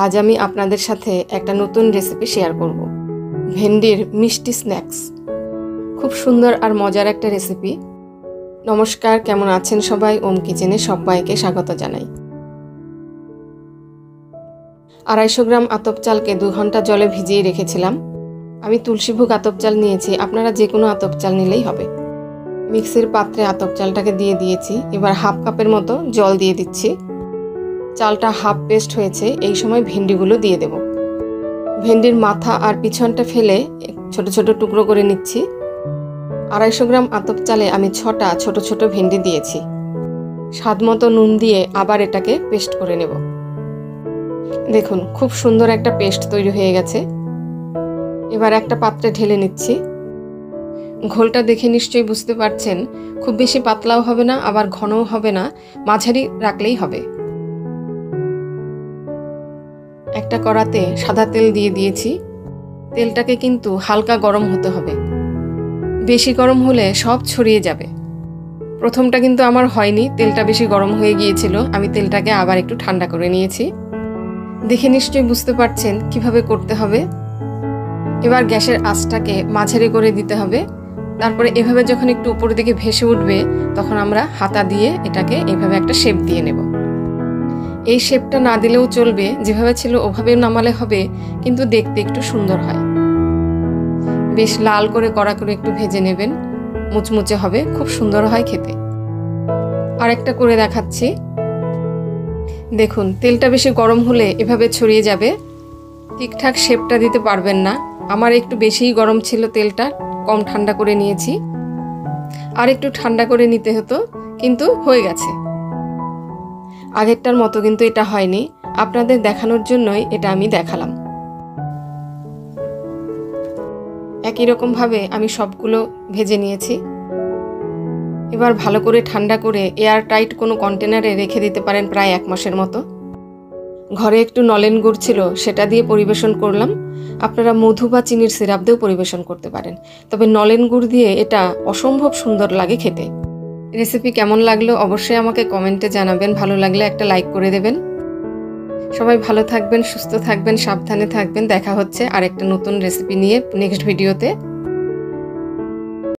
আজ আমি আপনাদের সাথে একটা নতুন রেসিপি শেয়ার করব। ভেন্ডির মিষ্টি স্ন্যাক্স। খুব সুন্দর আর মজার একটা রেসিপি। নমস্কার, কেমন আছেন সবাই? ওম কিচেনে সবাইকে স্বাগত জানাই। 250 গ্রাম আতপ চালকে 2 ঘন্টা জলে ভিজিয়ে রেখেছিলাম। আমি তুলসীভোগ আতপ চাল নিয়েছি, আপনারা যে কোনো আতপ চাল নিলেই হবে। মিক্সির পাত্রে আতপ চালটাকে দিয়ে দিয়েছি। এবার হাফ কাপের মতো জল দিয়ে দিচ্ছি। চালটা হাফ পেস্ট হয়েছে, এই সময় ভেন্ডিগুলো দিয়ে দেব। ভেন্ডির মাথা আর পিছনটা ফেলে ছোট ছোট টুকরো করে নিচ্ছি। 250 গ্রাম আতপ চালে আমি 6টা ছোট ছোট ভেন্ডি দিয়েছি। স্বাদ মতো নুন দিয়ে আবার এটাকে পেস্ট করে নেব। দেখুন, খুব সুন্দর একটা পেস্ট তৈরি হয়ে গেছে। এবার একটা পাত্রে ঢেলে নিচ্ছি। ঘোলটা দেখে নিশ্চয়ই বুঝতে পারছেন, খুব বেশি পাতলাও হবে না, আবার ঘনও হবে না, মাঝারি রাখলেই হবে। একটা কড়াতে সাদা তেল দিয়ে দিয়েছি। তেলটাকে কিন্তু হালকা গরম হতে হবে, বেশি গরম হলে সব ছড়িয়ে যাবে। প্রথমটা কিন্তু আমার হয়নি, তেলটা বেশি গরম হয়ে গিয়েছিল। আমি তেলটাকে আবার একটু ঠান্ডা করে নিয়েছি। দেখে নিশ্চয়ই বুঝতে পারছেন কিভাবে করতে হবে। এবার গ্যাসের আঁচটাকে মাঝারি করে দিতে হবে। তারপরে এভাবে যখন একটু উপরের দিকে ভেসে উঠবে, তখন আমরা হাতা দিয়ে এটাকে এভাবে একটা শেপ দিয়ে নেব। এই শেপটা না দিলেও চলবে, যেভাবে ছিল ওভাবেও নামালে হবে, কিন্তু দেখতে একটু সুন্দর হয়। বেশ লাল করে কড়া করে একটু ভেজে নেবেন, মুচমুচে হবে, খুব সুন্দর হয় খেতে। আরেকটা করে দেখাচ্ছি। দেখুন, তেলটা বেশি গরম হলে এভাবে ছড়িয়ে যাবে, ঠিকঠাক শেপটা দিতে পারবেন না। আমার একটু বেশিই গরম ছিল তেলটা, কম ঠান্ডা করে নিয়েছি। আর একটু ঠান্ডা করে নিতে হতো, কিন্তু হয়ে গেছে। আগেরটার মতো কিন্তু এটা হয়নি, আপনাদের দেখানোর জন্যই এটা আমি দেখালাম। একই রকম ভাবে আমি সবগুলো ভেজে নিয়েছি। এবার ভালো করে ঠান্ডা করে এয়ার টাইট কোনো কন্টেনারে রেখে দিতে পারেন প্রায় 1 মাসের মতো। ঘরে একটু নলেন গুড় ছিল, সেটা দিয়ে পরিবেশন করলাম। আপনারা মধু বা চিনির সিরাপ দিয়েও পরিবেশন করতে পারেন, তবে নলেন গুড় দিয়ে এটা অসম্ভব সুন্দর লাগে খেতে। রেসিপি কেমন লাগলো অবশ্যই আমাকে কমেন্টে জানাবেন। ভালো লাগলে একটা লাইক করে দেবেন। সবাই ভালো থাকবেন, সুস্থ থাকবেন, সাবধানে থাকবেন। দেখা হচ্ছে আরেকটা নতুন রেসিপি নিয়ে নেক্সট ভিডিওতে।